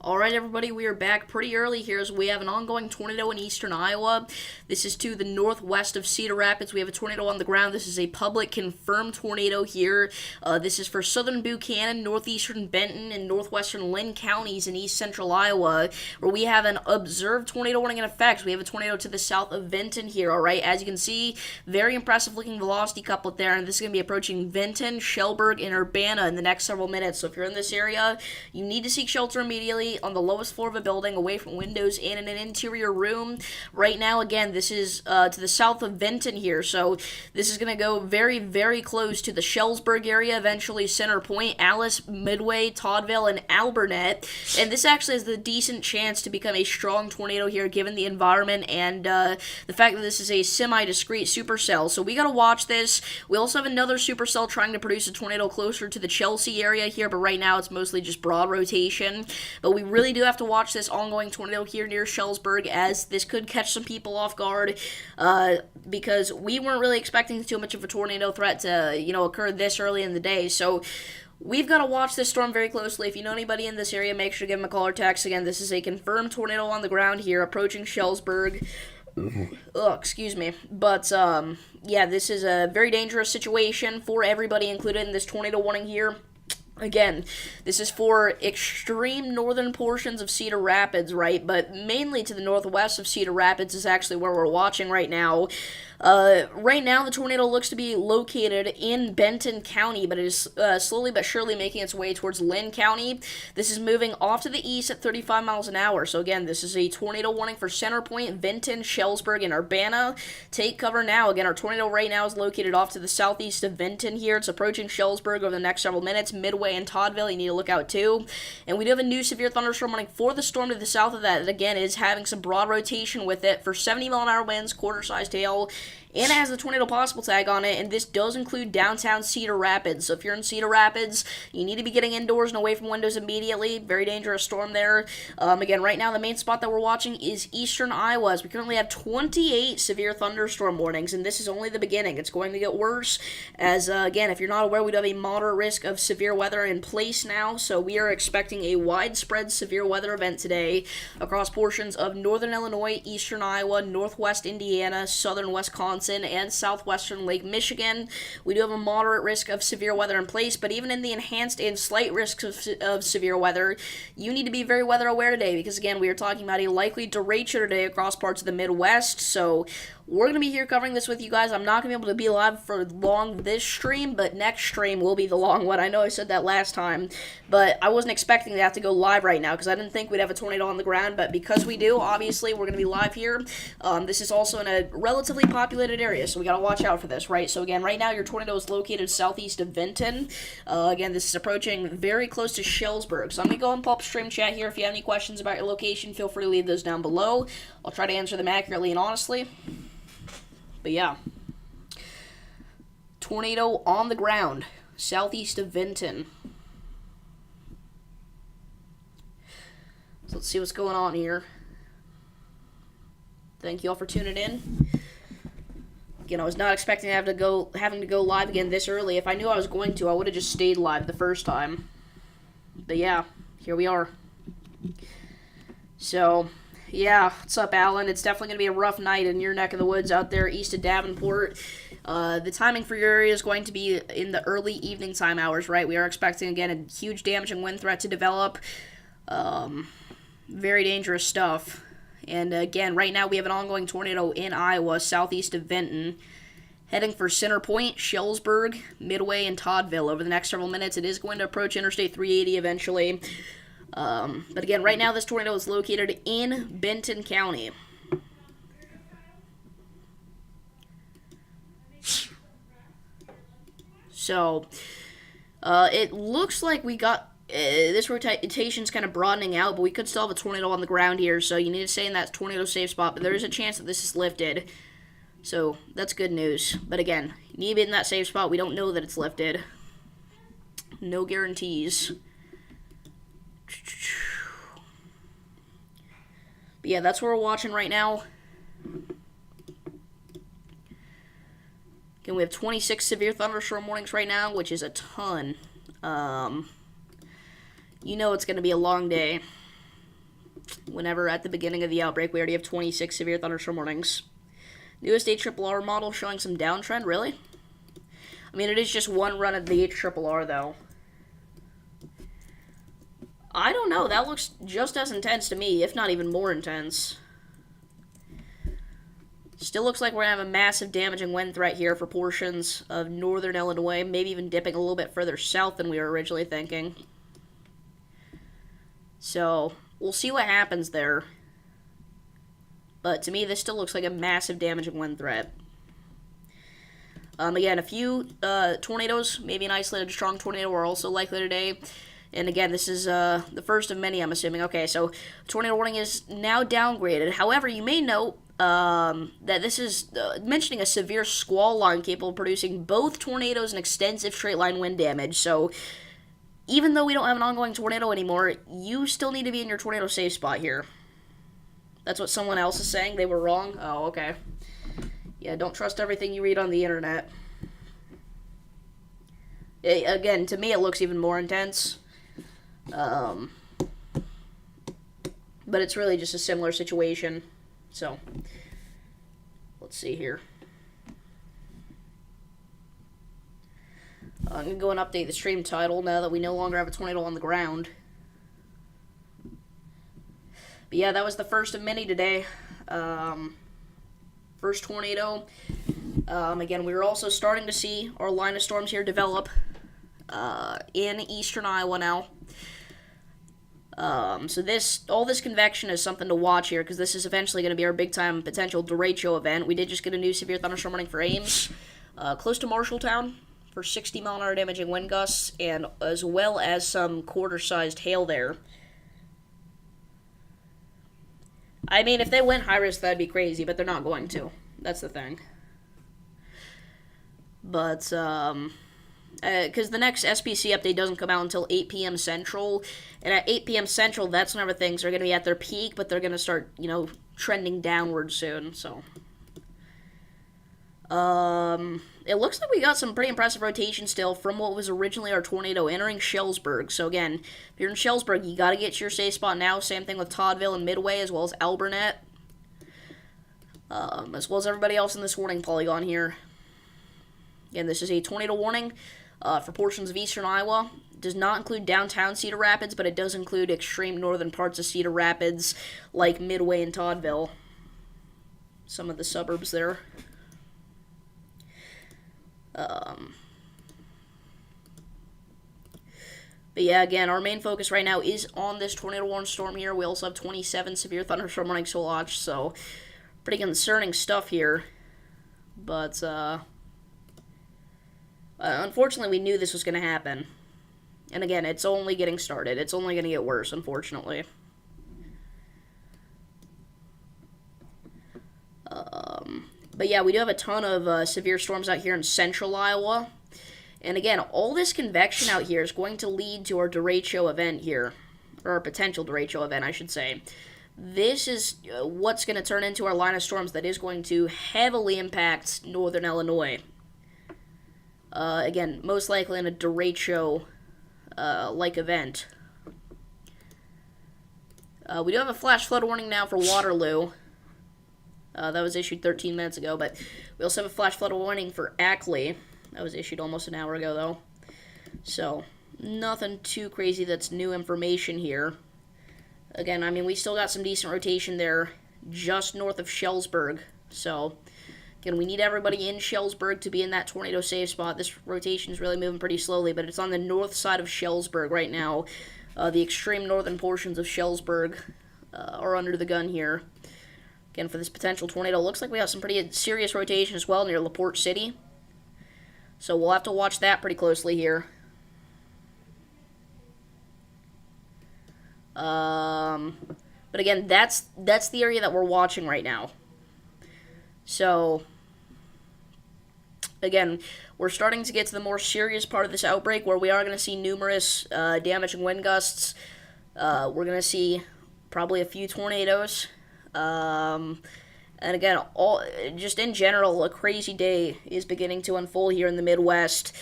Alright everybody, we are back pretty early here as we have an ongoing tornado in eastern Iowa. This is to the northwest of Cedar Rapids. We have a tornado on the ground. This is a public confirmed tornado here. This is for southern Buchanan, northeastern Benton, and northwestern Lynn counties in east central Iowa, where we have an observed tornado warning in effect. We have a tornado to the south of Benton here, alright? As you can see, very impressive looking velocity couplet there, and this is going to be approaching Benton, Shellburg, and Urbana in the next several minutes. So if you're in this area, you need to seek shelter immediately on the lowest floor of a building, away from windows and in an interior room. Right now, again, this is to the south of Benton here, so this is going to go very, very close to the Shellsburg area, eventually Center Point, Alice, Midway, Toddville, and Albernet, and this actually has the decent chance to become a strong tornado here, given the environment and the fact that this is a semi-discrete supercell. So we got to watch this. We also have another supercell trying to produce a tornado closer to the Chelsea area here, but right now it's mostly just broad rotation. But we really do have to watch this ongoing tornado here near Shellsburg, as this could catch some people off guard, because we weren't really expecting too much of a tornado threat to, occur this early in the day. So we've got to watch this storm very closely. If you know anybody in this area, make sure to give them a call or text. Again, this is a confirmed tornado on the ground here, approaching Shellsburg. Oh, excuse me. But, yeah, this is a very dangerous situation for everybody included in this tornado warning here. Again, this is for extreme northern portions of Cedar Rapids, right? But mainly to the northwest of Cedar Rapids is actually where we're watching right now. Right now, the tornado looks to be located in Benton County, but it is slowly but surely making its way towards Lynn County. This is moving off to the east at 35 miles an hour. So again, this is a tornado warning for Center Point, Benton, Shellsburg, and Urbana. Take cover now. Again, our tornado right now is located off to the southeast of Benton here. It's approaching Shellsburg over the next several minutes. Midway and Toddville, you need to look out too. And we do have a new severe thunderstorm warning for the storm to the south of that. That again is having some broad rotation with it for 70-mile-an-hour winds, quarter-sized hail, and it has the tornado possible tag on it, and this does include downtown Cedar Rapids. So if you're in Cedar Rapids, you need to be getting indoors and away from windows immediately. Very dangerous storm there. Again, right now the main spot that we're watching is eastern Iowa, as we currently have 28 severe thunderstorm warnings, and this is only the beginning. It's going to get worse, as again, if you're not aware, we do have a moderate risk of severe weather in place now, so we are expecting a widespread severe weather event today across portions of northern Illinois, eastern Iowa, northwest Indiana, southern Wisconsin, and southwestern Lake Michigan. We do have a moderate risk of severe weather in place, but even in the enhanced and slight risks of severe weather, you need to be very weather aware today, because again, we are talking about a likely derecho today across parts of the Midwest. So we're going to be here covering this with you guys. I'm not going to be able to be live for long this stream, but next stream will be the long one. I know I said that last time, but I wasn't expecting to have to go live right now because I didn't think we'd have a tornado on the ground, but because we do, obviously, we're going to be live here. This is also in a relatively populated area, so we got to watch out for this, right? So again, right now, your tornado is located southeast of Benton. Again, this is approaching very close to Shellsburg. So I'm going to go and pull up stream chat here. If you have any questions about your location, feel free to leave those down below. I'll try to answer them accurately and honestly. But yeah, tornado on the ground, southeast of Benton. So let's see what's going on here. Thank you all for tuning in. Again, I was not expecting having to go live again this early. If I knew I was going to, I would have just stayed live the first time. But yeah, here we are. So yeah, what's up, Alan? It's definitely going to be a rough night in your neck of the woods out there east of Davenport. The timing for your area is going to be in the early evening time hours, right? We are expecting, again, a huge damaging wind threat to develop. Very dangerous stuff. And again, right now we have an ongoing tornado in Iowa, southeast of Benton, heading for Center Point, Shellsburg, Midway, and Toddville over the next several minutes. It is going to approach Interstate 380 eventually. But again, right now this tornado is located in Benton County. So, it looks like we got, this rotation's kind of broadening out, but we could still have a tornado on the ground here, so you need to stay in that tornado safe spot, but there is a chance that this is lifted. So, that's good news. But again, you need to be in that safe spot. We don't know that it's lifted. No guarantees. But yeah, that's what we're watching right now. Again, we have 26 severe thunderstorm warnings right now, which is a ton. You know it's going to be a long day. whenever at the beginning of the outbreak, we already have 26 severe thunderstorm warnings. Newest HRRR model showing some downtrend, really? I mean, it is just one run of the HRRR, though. I don't know, that looks just as intense to me, if not even more intense. Still looks like we're going to have a massive damaging wind threat here for portions of northern Illinois, maybe even dipping a little bit further south than we were originally thinking. So, we'll see what happens there. But to me, this still looks like a massive damaging wind threat. Again, a few tornadoes, maybe an isolated strong tornado, are also likely today. And again, this is the first of many, I'm assuming. Okay, so tornado warning is now downgraded. However, you may note that this is mentioning a severe squall line capable of producing both tornadoes and extensive straight line wind damage. So even though we don't have an ongoing tornado anymore, you still need to be in your tornado safe spot here. That's what someone else is saying. They were wrong. Oh, okay. Yeah, don't trust everything you read on the internet. Again, to me, it looks even more intense. But it's really just a similar situation. So, let's see here. I'm going to go and update the stream title now that we no longer have a tornado on the ground. But yeah, that was the first of many today. First tornado. Again, we were also starting to see our line of storms here develop in eastern Iowa now. So all this convection is something to watch here, because this is eventually going to be our big-time potential derecho event. We did just get a new severe thunderstorm warning for Ames, close to Marshalltown, for 60-mile-an-hour damaging wind gusts, and as well as some quarter-sized hail there. I mean, if they went high risk, that'd be crazy, but they're not going to. That's the thing. But, because the next SPC update doesn't come out until 8 p.m. Central, and at 8 p.m. Central, that's whenever things are going to be at their peak, but they're going to start, trending downward soon, so. It looks like we got some pretty impressive rotation still from what was originally our tornado entering Shellsburg. So again, if you're in Shellsburg, you got to get to your safe spot now. Same thing with Toddville and Midway, as well as Alburnett. As well as everybody else in this warning polygon here. Again, this is a tornado warning for portions of eastern Iowa. It does not include downtown Cedar Rapids, but it does include extreme northern parts of Cedar Rapids, like Midway and Toddville. Some of the suburbs there. But yeah, again, our main focus right now is on this tornado warning storm here. We also have 27 severe thunderstorm warnings to watch, so pretty concerning stuff here. But, unfortunately, we knew this was going to happen. And again, it's only getting started. It's only going to get worse, unfortunately. But yeah, we do have a ton of severe storms out here in central Iowa. And again, all this convection out here is going to lead to our derecho event here. Or our potential derecho event, I should say. This is what's going to turn into our line of storms that is going to heavily impact northern Illinois. Again, most likely in a derecho like event. We do have a flash flood warning now for Waterloo. That was issued 13 minutes ago, but we also have a flash flood warning for Ackley. That was issued almost an hour ago, though. So, nothing too crazy that's new information here. Again, I mean, we still got some decent rotation there just north of Shellsburg. So, again, we need everybody in Shellsburg to be in that tornado safe spot. This rotation is really moving pretty slowly, but it's on the north side of Shellsburg right now. The extreme northern portions of Shellsburg are under the gun here. Again, for this potential tornado, looks like we have some pretty serious rotation as well near LaPorte City. So we'll have to watch that pretty closely here. But again, that's the area that we're watching right now. So, again, we're starting to get to the more serious part of this outbreak where we are going to see numerous damaging wind gusts. We're going to see probably a few tornadoes. And again, just in general, a crazy day is beginning to unfold here in the Midwest.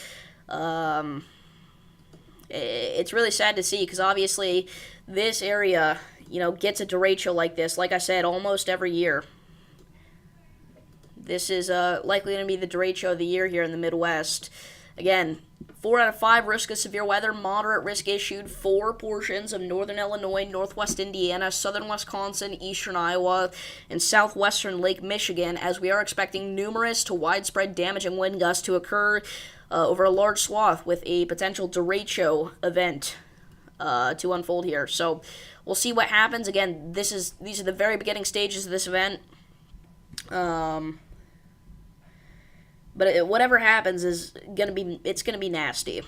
It's really sad to see because obviously this area gets a derecho like this, like I said, almost every year. This is likely going to be the derecho of the year here in the Midwest. Again, 4 out of 5 risk of severe weather, moderate risk issued for portions of northern Illinois, northwest Indiana, southern Wisconsin, eastern Iowa, and southwestern Lake Michigan, as we are expecting numerous to widespread damaging wind gusts to occur over a large swath with a potential derecho event to unfold here. So we'll see what happens. Again, these are the very beginning stages of this event. But whatever happens is it's gonna be nasty,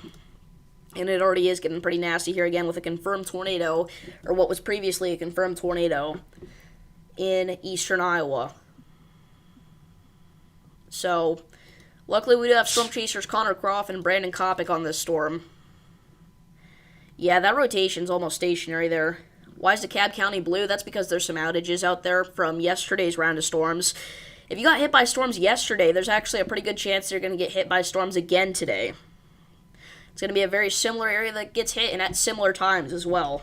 and it already is getting pretty nasty here again with a confirmed tornado, or what was previously a confirmed tornado in eastern Iowa. So, luckily we do have storm chasers Connor Croft and Brandon Kopic on this storm. Yeah, that rotation's almost stationary there. Why is DeKalb County blue? That's because there's some outages out there from yesterday's round of storms. If you got hit by storms yesterday, there's actually a pretty good chance you're going to get hit by storms again today. It's going to be a very similar area that gets hit, and at similar times as well.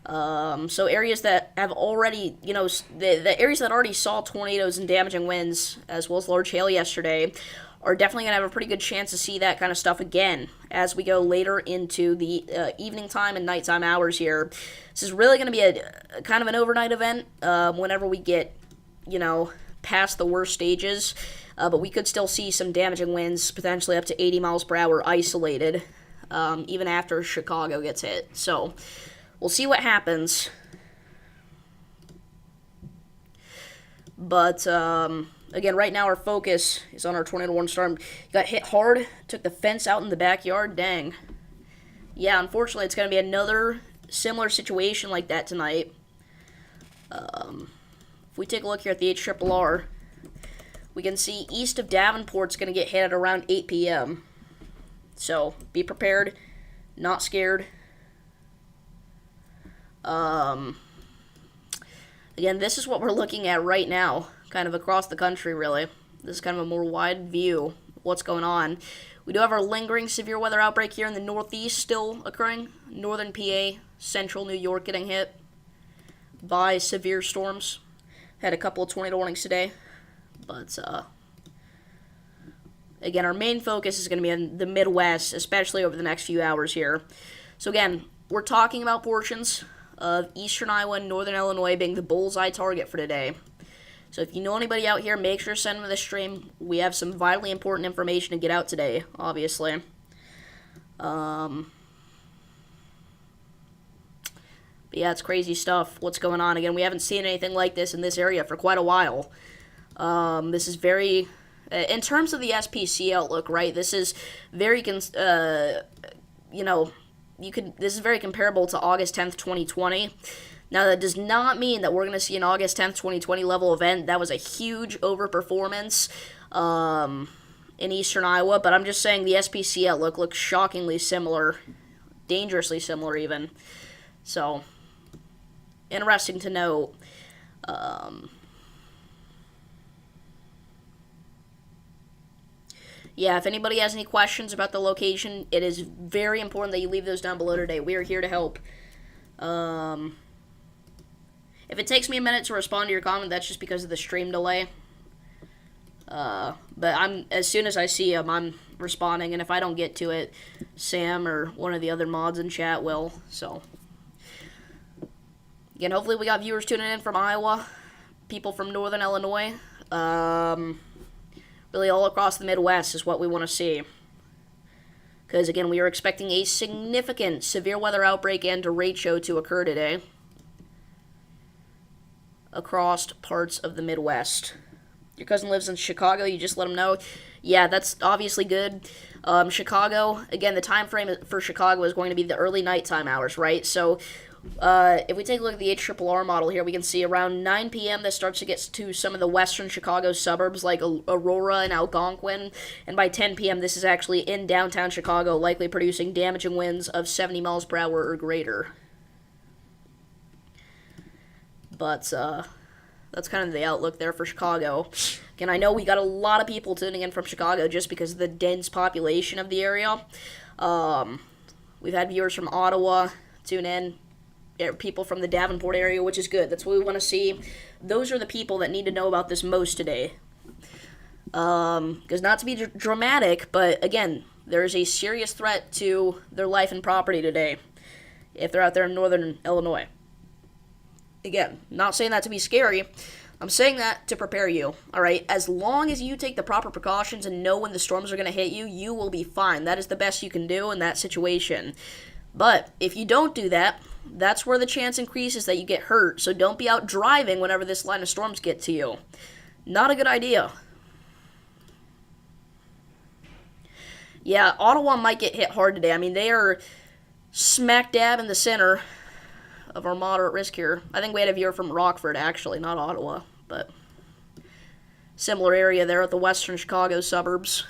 So areas that have already, the areas that already saw tornadoes and damaging winds, as well as large hail yesterday, are definitely going to have a pretty good chance to see that kind of stuff again as we go later into the evening time and nighttime hours here. This is really going to be a kind of an overnight event whenever we get past the worst stages, but we could still see some damaging winds, potentially up to 80 miles per hour isolated, even after Chicago gets hit. So, we'll see what happens. But, again, right now our focus is on our tornado warning storm. Got hit hard, took the fence out in the backyard, dang. Yeah, unfortunately, it's going to be another similar situation like that tonight. If we take a look here at the HRRR, we can see east of Davenport's going to get hit at around 8 p.m. So, be prepared, not scared. Again, this is what we're looking at right now, kind of across the country, really. This is kind of a more wide view of what's going on. We do have our lingering severe weather outbreak here in the Northeast still occurring. Northern PA, central New York getting hit by severe storms. Had a couple of tornado warnings today, but again, our main focus is going to be in the Midwest, especially over the next few hours here. So again, we're talking about portions of eastern Iowa and northern Illinois being the bullseye target for today. So if you know anybody out here, make sure to send them the stream. We have some vitally important information to get out today, obviously. But yeah, it's crazy stuff. What's going on? Again, we haven't seen anything like this in this area for quite a while. This is very, in terms of the SPC outlook, right? This is very, this is very comparable to August 10th, 2020. Now, that does not mean that we're going to see an August 10th, 2020 level event. That was a huge overperformance in eastern Iowa, but I'm just saying the SPC outlook looks shockingly similar, dangerously similar even. So, interesting to note. Yeah, if anybody has any questions about the location, it is very important that you leave those down below today. We are here to help. If it takes me a minute to respond to your comment, that's just because of the stream delay. But as soon as I see them, I'm responding, and if I don't get to it, Sam or one of the other mods in chat will. So, again, hopefully we got viewers tuning in from Iowa, people from northern Illinois, really all across the Midwest is what we want to see. Because, again, we are expecting a significant severe weather outbreak and derecho to occur today across parts of the Midwest. Your cousin lives in Chicago, you just let him know. Yeah, that's obviously good. Chicago, again, the time frame for Chicago is going to be the early nighttime hours, right? So, if we take a look at the HRRR model here, we can see around 9 p.m. this starts to get to some of the western Chicago suburbs like Aurora and Algonquin, and by 10 p.m. this is actually in downtown Chicago, likely producing damaging winds of 70 miles per hour or greater. But, that's kind of the outlook there for Chicago. Again, I know we got a lot of people tuning in from Chicago just because of the dense population of the area. We've had viewers from Ottawa tune in. people from the Davenport area, which is good. That's what we want to see. Those are the people that need to know about this most today. Because not to be dramatic, but again, there's a serious threat to their life and property today if they're out there in northern Illinois. Again, not saying that to be scary. I'm saying that to prepare you, alright? As long as you take the proper precautions and know when the storms are going to hit you, you will be fine. That is the best you can do in that situation. But if you don't do that, that's where the chance increases that you get hurt. So don't be out driving whenever this line of storms get to you. Not a good idea. Yeah, Ottawa might get hit hard today. I mean, they are smack dab in the center of our moderate risk here. I think we had a viewer from Rockford, actually, not Ottawa, but similar area there at the western Chicago suburbs.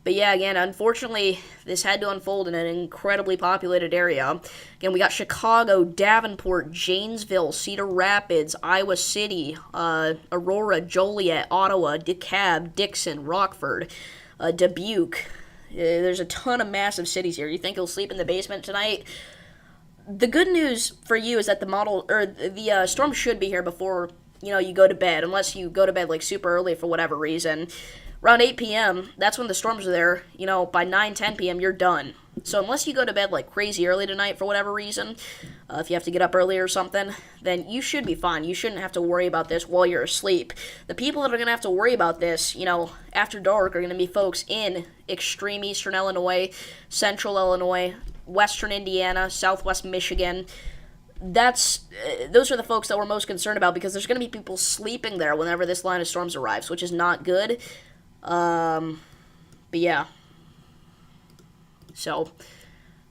But yeah, again, unfortunately, this had to unfold in an incredibly populated area. Again, we got Chicago, Davenport, Janesville, Cedar Rapids, Iowa City, Aurora, Joliet, Ottawa, DeKalb, Dixon, Rockford, Dubuque. There's a ton of massive cities here. You think you'll sleep in the basement tonight? The good news for you is that the storm should be here before, you go to bed, unless you go to bed, like, super early for whatever reason. Around 8 p.m., that's when the storms are there. By 9, 10 p.m., you're done. So unless you go to bed, like, crazy early tonight for whatever reason, if you have to get up early or something, then you should be fine. You shouldn't have to worry about this while you're asleep. The people that are going to have to worry about this, after dark are going to be folks in extreme eastern Illinois, central Illinois, western Indiana, southwest Michigan. Those are the folks that we're most concerned about, because there's going to be people sleeping there whenever this line of storms arrives, which is not good. But yeah. So,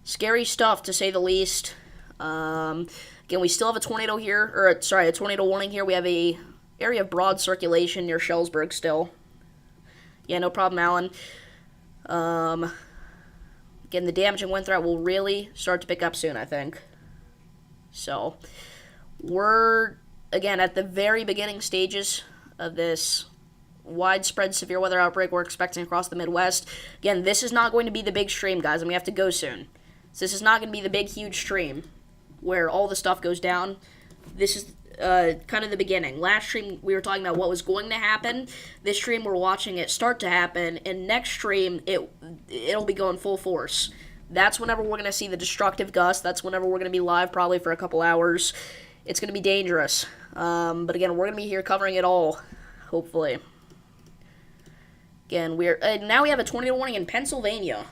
scary stuff, to say the least. Again, we still have a tornado here, a tornado warning here. We have a area of broad circulation near Shellsburg still. Yeah, no problem, Alan. Again, the damage and wind threat will really start to pick up soon, I think. So, we're, again, at the very beginning stages of this widespread severe weather outbreak we're expecting across the Midwest. Again, this is not going to be the big stream, guys, and we have to go soon. So this is not going to be the big, huge stream where all the stuff goes down. This is kind of the beginning. Last stream, we were talking about what was going to happen. This stream, we're watching it start to happen. And next stream, it'll be going full force. That's whenever we're going to see the destructive gust. That's whenever we're going to be live probably for a couple hours. It's going to be dangerous. But again, we're going to be here covering it all, hopefully. Again, now we have a tornado warning in Pennsylvania,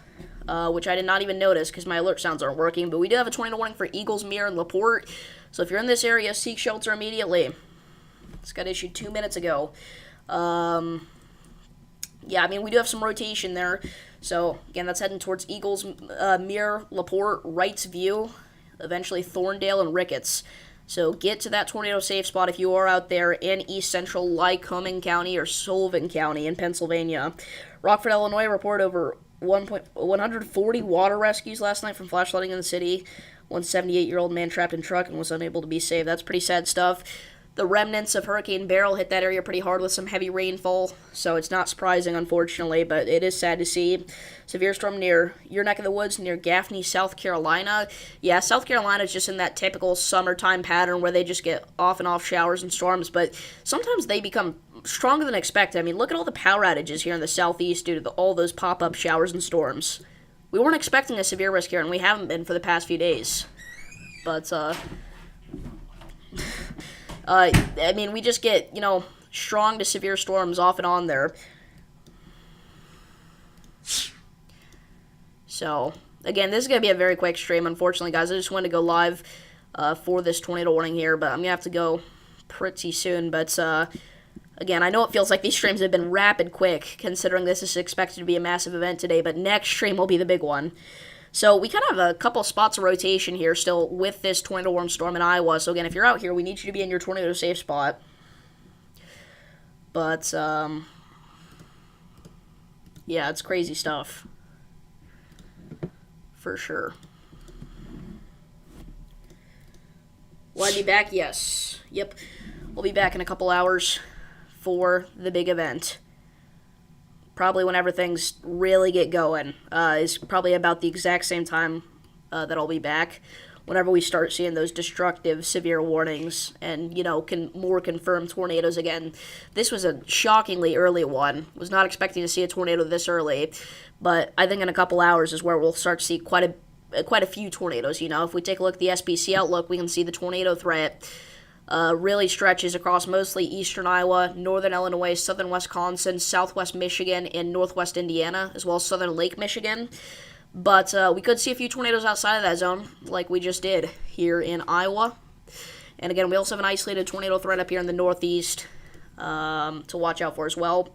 which I did not even notice because my alert sounds aren't working. But we do have a tornado warning for Eagles Mere and LaPorte. So if you're in this area, seek shelter immediately. This got issued 2 minutes ago. Yeah, I mean, we do have some rotation there. So, again, that's heading towards Eagles, Mere, LaPorte, Wrights View, eventually Thorndale and Ricketts. So get to that tornado safe spot if you are out there in east central Lycoming County or Sullivan County in Pennsylvania. Rockford, Illinois, report over 140 water rescues last night from flash flooding in the city. One 78-year-old man trapped in truck and was unable to be saved. That's pretty sad stuff. The remnants of Hurricane Beryl hit that area pretty hard with some heavy rainfall, so it's not surprising, unfortunately, but it is sad to see. Severe storm near your neck of the woods, near Gaffney, South Carolina. Yeah, South Carolina is just in that typical summertime pattern where they just get off and off showers and storms, but sometimes they become stronger than expected. I mean, look at all the power outages here in the southeast due to all those pop-up showers and storms. We weren't expecting a severe risk here, and we haven't been for the past few days. But, I mean, we just get, strong to severe storms off and on there. So, again, this is going to be a very quick stream, unfortunately, guys. I just wanted to go live for this tornado warning here, but I'm going to have to go pretty soon. But, again, I know it feels like these streams have been rapid quick, considering this is expected to be a massive event today, but next stream will be the big one. So we kind of have a couple spots of rotation here still with this tornado warning storm in Iowa. So again, if you're out here, we need you to be in your tornado safe spot. But, yeah, it's crazy stuff. For sure. Will I be back? Yes. Yep. We'll be back in a couple hours for the big event. Probably whenever things really get going, is probably about the exact same time that I'll be back whenever we start seeing those destructive severe warnings and, more confirmed tornadoes again. This was a shockingly early one. Was not expecting to see a tornado this early, but I think in a couple hours is where we'll start to see quite a few tornadoes. If we take a look at the SPC outlook, we can see the tornado threat really stretches across mostly eastern Iowa, northern Illinois, southern Wisconsin, southwest Michigan, and northwest Indiana, as well as southern Lake Michigan. But we could see a few tornadoes outside of that zone, like we just did here in Iowa. And again, we also have an isolated tornado threat up here in the northeast to watch out for as well.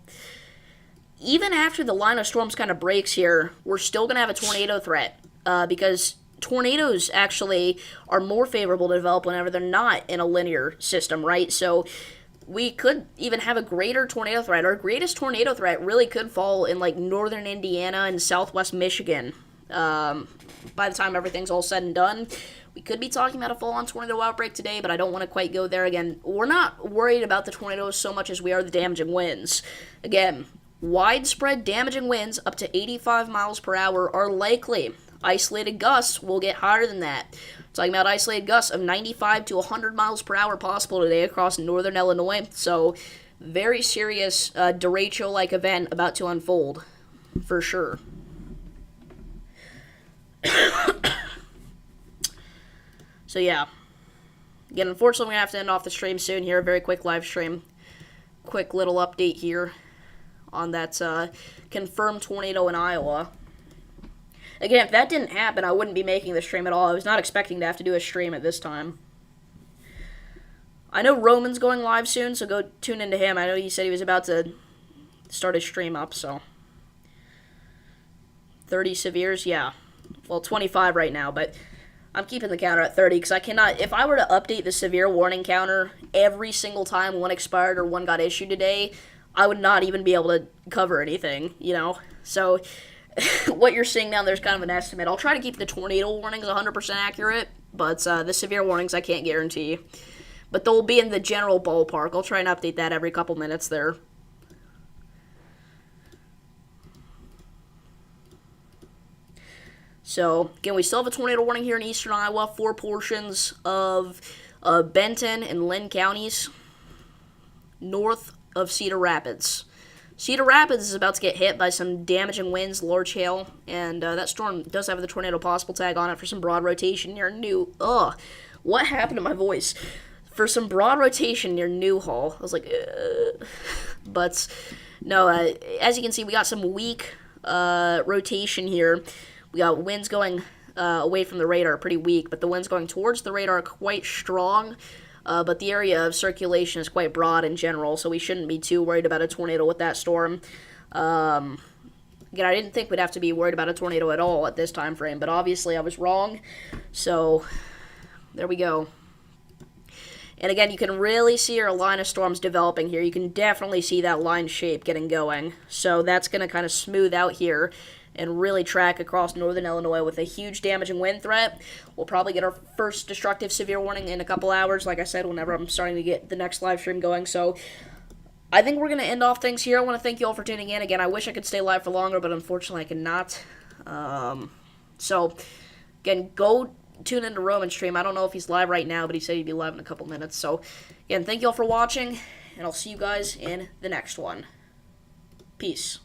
Even after the line of storms kind of breaks here, we're still going to have a tornado threat because tornadoes actually are more favorable to develop whenever they're not in a linear system, right? So we could even have a greater tornado threat. Our greatest tornado threat really could fall in like northern Indiana and southwest Michigan. By the time everything's all said and done, we could be talking about a full-on tornado outbreak today, but I don't want to quite go there again. We're not worried about the tornadoes so much as we are the damaging winds. Again, widespread damaging winds up to 85 miles per hour are likely. Isolated gusts will get higher than that. Talking about isolated gusts of 95 to 100 miles per hour possible today across northern Illinois. So, very serious Derecho-like event about to unfold, for sure. So, yeah. Again, unfortunately, we're going to have to end off the stream soon here. A very quick live stream. Quick little update here on that confirmed tornado in Iowa. Again, if that didn't happen, I wouldn't be making the stream at all. I was not expecting to have to do a stream at this time. I know Roman's going live soon, so go tune into him. I know he said he was about to start his stream up, so. 30 severes, yeah. Well, 25 right now, but I'm keeping the counter at 30 because I cannot. If I were to update the severe warning counter every single time one expired or one got issued today, I would not even be able to cover anything, So what you're seeing down there is kind of an estimate. I'll try to keep the tornado warnings 100% accurate, but the severe warnings I can't guarantee. But they'll be in the general ballpark. I'll try and update that every couple minutes there. So, again, we still have a tornado warning here in eastern Iowa, 4 portions of Benton and Lynn counties, north of Cedar Rapids. Cedar Rapids is about to get hit by some damaging winds, large hail, and that storm does have the tornado possible tag on it for some broad rotation near what happened to my voice? For some broad rotation near Newhall. I was like, But, no, as you can see, we got some weak rotation here. We got winds going away from the radar, pretty weak, but the winds going towards the radar are quite strong. But the area of circulation is quite broad in general, so we shouldn't be too worried about a tornado with that storm. Again, I didn't think we'd have to be worried about a tornado at all at this time frame, but obviously I was wrong. So, there we go. And again, you can really see our line of storms developing here. You can definitely see that line shape getting going. So that's going to kind of smooth out here and really track across northern Illinois with a huge damaging wind threat. We'll probably get our first destructive severe warning in a couple hours, like I said, whenever I'm starting to get the next live stream going. So I think we're going to end off things here. I want to thank you all for tuning in. Again, I wish I could stay live for longer, but unfortunately I cannot. So, again, go tune into Roman's stream. I don't know if he's live right now, but he said he'd be live in a couple minutes. So, again, thank you all for watching, and I'll see you guys in the next one. Peace.